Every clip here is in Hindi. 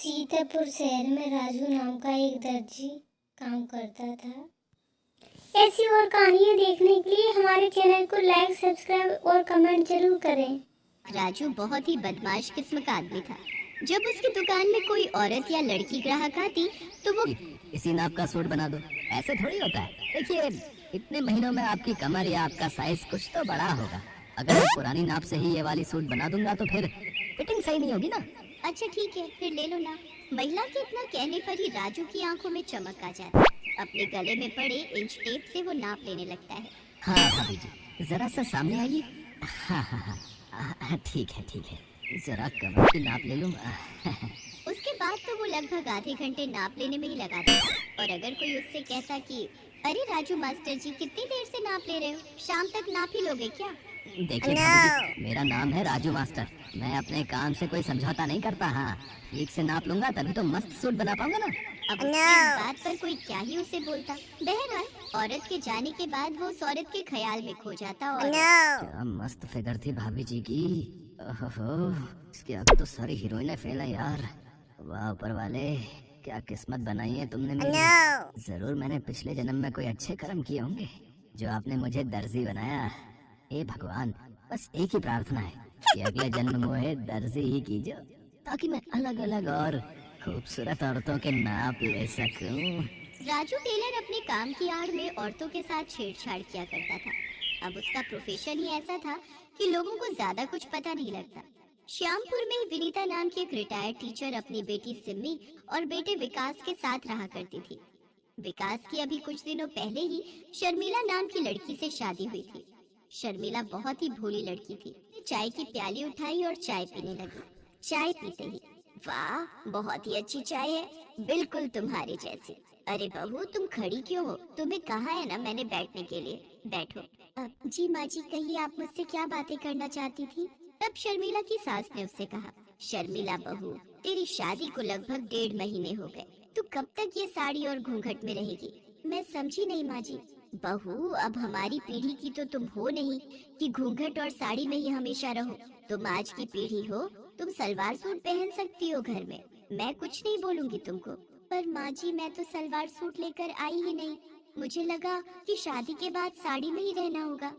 सीतापुर शहर में राजू नाम का एक दर्जी काम करता था। ऐसी और कहानियाँ देखने के लिए हमारे चैनल को लाइक, सब्सक्राइब और कमेंट जरूर करें। राजू बहुत ही बदमाश किस्म का आदमी था। जब उसकी दुकान में कोई औरत या लड़की ग्राहक आती तो वो इसी नाप का सूट बना दो। ऐसे थोड़ी होता है। देखिए, इतने महीनों में आपकी कमर या आपका साइज कुछ तो बड़ा होगा। अगर मैं पुरानी नाप से ही ये वाली सूट बना दूंगा तो फिर फिटिंग सही नहीं होगी ना। अच्छा ठीक है, फिर ले लो ना। महिला के इतना कहने पर ही राजू की आंखों में चमक आ जाती। अपने गले में पड़े इंच टेप से वो नाप लेने लगता है। हाँ भाभी जी, जरा सा सामने आइए। हाँ हाँ हाँ, ठीक है ठीक है, जरा कमर की नाप ले लूंगा। उसके बाद तो वो लगभग आधे घंटे नाप लेने में ही लगा देता। और अगर कोई उससे कहता कि अरे राजू मास्टर जी, कितनी देर से नाप ले रहे हो, शाम तक नाप ही लोगे क्या? देखिए भाभी जी, मेरा नाम है राजू मास्टर। मैं अपने काम से कोई समझौता नहीं करता। हाँ, ठीक से नाप लूंगा तभी तो मस्त सूट बना पाऊंगा ना। अब इस बात पर कोई क्या ही उसे बोलता। बहरहाल औरत के जाने के बाद वो उस औरत के ख्याल में खो जाता। और क्या मस्त फिगर थी भाभी जी की। ओहो, इसके आगे तो सारी हीरोइनें फेल है यार। वाह ऊपर वाले, क्या किस्मत बनाई है तुमने मेरी। जरूर मैंने पिछले जन्म में कोई अच्छे कर्म किए होंगे जो आपने मुझे दर्जी बनाया। हे भगवान, बस एक ही प्रार्थना है कि अगले जन्म मुझे दर्जी ही कीजिए, ताकि मैं अलग अलग और खूबसूरत औरतों के नाप ले सकूं। राजू टेलर अपने काम की आड़ में औरतों के साथ छेड़छाड़ किया करता था। अब उसका प्रोफेशन ही ऐसा था कि लोगों को ज्यादा कुछ पता नहीं लगता। श्यामपुर में विनीता नाम की एक रिटायर्ड टीचर अपनी बेटी सिम्मी और बेटे विकास के साथ रहा करती थी। विकास की अभी कुछ दिनों पहले ही शर्मिला नाम की लड़की से शादी हुई थी। शर्मिला बहुत ही भोली लड़की थी। चाय की प्याली उठाई और चाय पीने लगी। चाय पीते ही, वाह बहुत ही अच्छी चाय है, बिल्कुल तुम्हारे जैसी। अरे बहू, तुम खड़ी क्यों हो? तुम्हें कहा है ना मैंने बैठने के लिए। बैठो। जी माँ जी, कहिए आप मुझसे क्या बातें करना चाहती थी? तब शर्मिला की सास ने उससे कहा, शर्मिला बहू, तेरी शादी को लगभग 1.5 महीने हो गए। तू कब तक ये साड़ी और घूंघट में रहेगी? मैं समझी नहीं माँ जी। बहू, अब हमारी पीढ़ी की तो तुम हो नहीं कि घूंघट और साड़ी में ही हमेशा रहो। तुम आज की पीढ़ी हो, तुम सलवार सूट पहन सकती हो घर में। मैं कुछ नहीं बोलूंगी तुमको। पर माँ जी, मैं तो सलवार सूट लेकर आई ही नहीं। मुझे लगा कि शादी के बाद साड़ी में ही रहना होगा।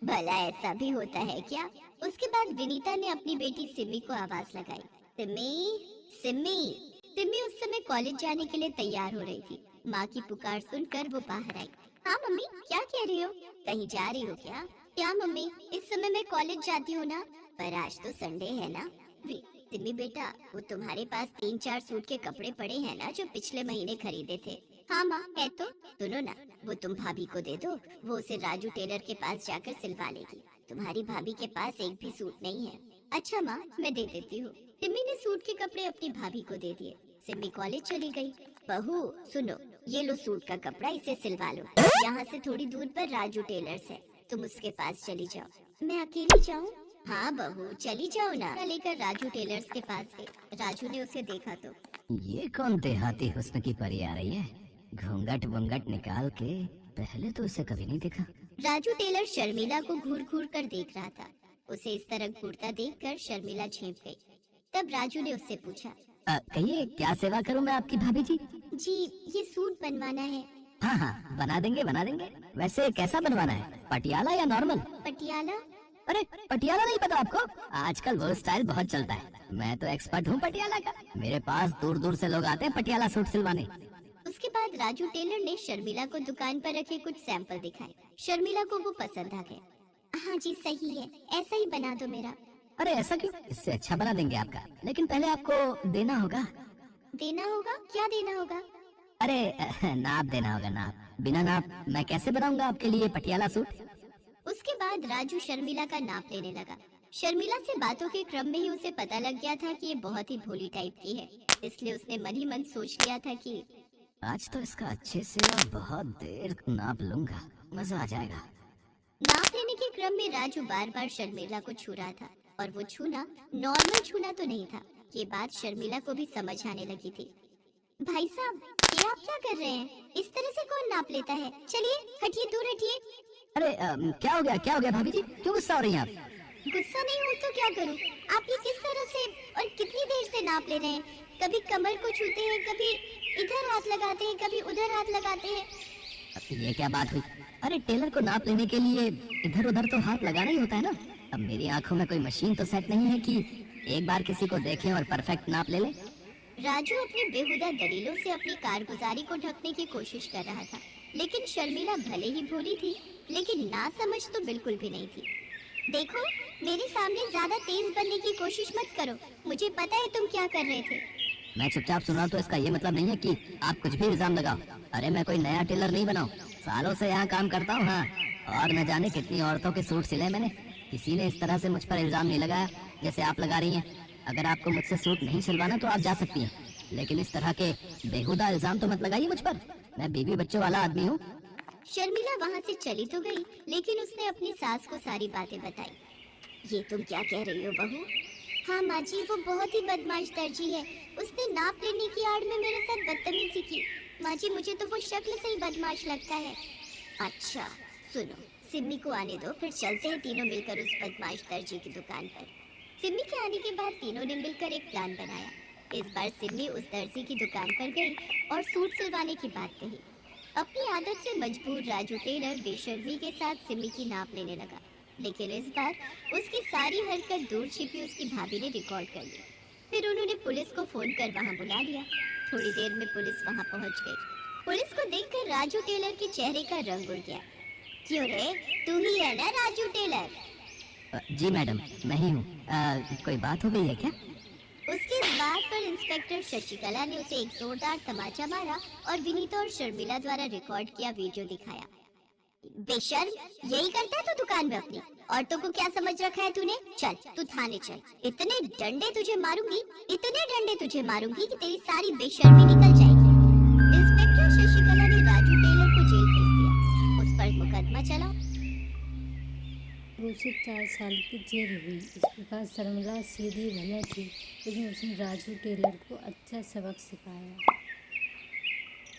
भला ऐसा भी होता है क्या? उसके बाद विनीता ने अपनी बेटी सिम्मी को आवाज लगाई, सिम्मी, सिम्मी। सिम्मी उस समय कॉलेज जाने के लिए तैयार हो रही थी। माँ की पुकार सुनकर वो बाहर आई। हाँ मम्मी, क्या कह रही हो? कहीं जा रही हो क्या? क्या मम्मी, इस समय मैं कॉलेज जाती हूँ ना, पर आज तो संडे है ना। सिम्मी बेटा, वो तुम्हारे पास 3-4 सूट के कपड़े पड़े हैं ना जो पिछले महीने खरीदे थे? हाँ माँ, है तो। सुनो ना, वो तुम भाभी को दे दो, वो उसे राजू टेलर के पास जाकर सिलवा लेगी। तुम्हारी भाभी के पास एक भी सूट नहीं है। अच्छा माँ, मैं दे देती हूँ। सिम्मी ने सूट के कपड़े अपनी भाभी को दे दिए। सिम्मी कॉलेज चली गई। बहू सुनो, ये लो सूट का कपड़ा, इसे सिलवा लो। यहाँ से थोड़ी दूर पर राजू टेलर्स है, तुम उसके पास चली जाओ। मैं अकेली जाऊँ? हाँ बहू, चली जाओ ना। लेकर राजू टेलर्स के पास गई। राजू ने उसे देखा तो, ये कौन देहाती हुस्न की परी आ रही है? घूंघट वंगट निकाल के, पहले तो उसे कभी नहीं देखा। राजू टेलर शर्मिला को घूर घूर कर देख रहा था। उसे इस तरह घूरता देखकर शर्मिला झेंप गई। तब राजू ने उससे पूछा, कहिए क्या सेवा करूं मैं आपकी भाभी जी? जी, ये सूट बनवाना है। हाँ हाँ, बना देंगे बना देंगे। वैसे कैसा बनवाना है, पटियाला या नॉर्मल? पटियाला। अरे पटियाला नहीं पता आपको? आजकल वो स्टाइल बहुत चलता है। मैं तो एक्सपर्ट हूँ पटियाला का। मेरे पास दूर दूर से लोग आते हैं पटियाला सूट सिलवाने। उसके बाद राजू टेलर ने शर्मिला को दुकान पर रखे कुछ सैंपल दिखाए। शर्मिला को वो पसंद आ गए। हाँ जी सही है, ऐसा ही बना दो मेरा। अरे ऐसा क्यों? इससे अच्छा बना देंगे आपका, लेकिन पहले आपको देना होगा। देना होगा? क्या देना होगा? अरे नाप देना होगा, नाप। बिना नाप मैं कैसे बनाऊंगा आपके लिए पटियाला सूट? उसके बाद राजू शर्मिला का नाप लेने लगा। शर्मिला से बातों के क्रम में ही उसे पता लग गया था कि ये बहुत ही भोली टाइप की है, इसलिए उसने मन ही मन सोच लिया था कि आज तो इसका अच्छे से और बहुत देर नाप लूंगा, मजा आ जाएगा। नाप लेने के क्रम में राजू बार बार शर्मिला को छू रहा था, और वो छूना नॉर्मल छूना तो नहीं था। ये बात शर्मिला को भी समझ आने लगी थी। भाई साहब, ये आप क्या कर रहे हैं? इस तरह से कौन नाप लेता है? चलिए हटिए, दूर हटिए। अरे क्या हो गया भाभी जी, क्यों गुस्सा हो रही हैं आप? गुस्सा नहीं हो तो क्या करूं? आप ये किस तरह से और कितनी देर से नाप ले रहे हैं? कभी कमर को छूते हैं, कभी इधर हाथ लगाते हैं, कभी उधर हाथ लगाते हैं। अब ये क्या बात हुई? अरे टेलर को नाप लेने के लिए इधर उधर तो हाथ लगाना ही होता है ना। अब मेरी आंखों में कोई मशीन तो सेट नहीं है कि एक बार किसी को देखें और परफेक्ट नाप ले ले। राजू अपनी बेहुदा दलीलों से अपनी कारगुजारी को ढकने की कोशिश कर रहा था, लेकिन शर्मिला भले ही भोली थी, लेकिन ना समझ तो बिल्कुल भी नहीं थी। देखो, मेरे सामने ज्यादा तेज बनने की कोशिश मत करो। मुझे पता है तुम क्या कर रहे थे। मैं चुपचाप सुन रहा हूं तो इसका ये मतलब नहीं है कि आप कुछ भी इल्जाम लगाओ। अरे मैं कोई नया टेलर नहीं बनाऊं, सालों से यहाँ काम करता हूँ। हाँ, और न जाने कितनी औरतों के सूट सिले मैंने। किसी ने इस तरह से मुझ पर इल्जाम नहीं लगाया जैसे आप लगा रही हैं। अगर आपको मुझसे सूट नहीं सिलवाना तो आप जा सकती हैं, लेकिन इस तरह के बेहुदा इल्जाम तो मत लगाइए मुझ पर। मैं बीवी बच्चों वाला आदमी हूँ। शर्मिला वहाँ से चली तो गई, लेकिन उसने अपनी सास को सारी बातें बताई। ये तुम क्या कह रही हो बहू? हाँ माँ जी, वो बहुत ही बदमाश दर्जी है। उसने नाप लेने की आड़ में मेरे साथ बदतमीजी की। माँ जी, मुझे तो वो शक्ल से ही बदमाश लगता है। अच्छा सुनो, सिम्मी को आने दो, फिर चलते हैं तीनों मिलकर उस बदमाश दर्जी की दुकान पर। सिम्मी के आने के बाद तीनों ने मिलकर एक प्लान बनाया। इस बार सिम्मी उस दर्जी की दुकान पर गई और सूट सिलवाने की बात कही। अपनी आदत से मजबूर राजू टेलर बेशर्मी के साथ सिम्मी की नाप लेने लगा, लेकिन इस बार उसकी सारी हरकत दूर छिपी उसकी भाभी ने रिकॉर्ड कर ली। फिर उन्होंने पुलिस को फोन कर वहां बुला लिया। थोड़ी देर में पुलिस वहां पहुंच गई। पुलिस को देखकर राजू टेलर के चेहरे का रंग उड़ गया। क्यों रे, तू ही है ना राजू टेलर? जी मैडम, मैं ही हूँ। कोई बात हो गई है क्या? उसकी इस बात पर इंस्पेक्टर शशिकला ने उसे एक जोरदार तमाचा मारा और विनीता और शर्मिला द्वारा रिकॉर्ड किया वीडियो दिखाया। बेशर्म, यही करता है तू दुकान में अपनी? औरतों को क्या समझ रखा है तूने? चल तू थाने चल। इतने डंडे तुझे मारूंगी, इतने डंडे तुझे मारूंगी कि तेरी सारी बेशर्मी निकल जाएगी। इंस्पेक्टर शशिकला ने राजू टेलर को जेल भेज दिया। उस पर मुकदमा चला। उसे 4 साल की जेल हुई। इस प्रकार शर्मिला सीधी भले थी, लेकिन उसने राजू टेलर को अच्छा सबक सिखाया।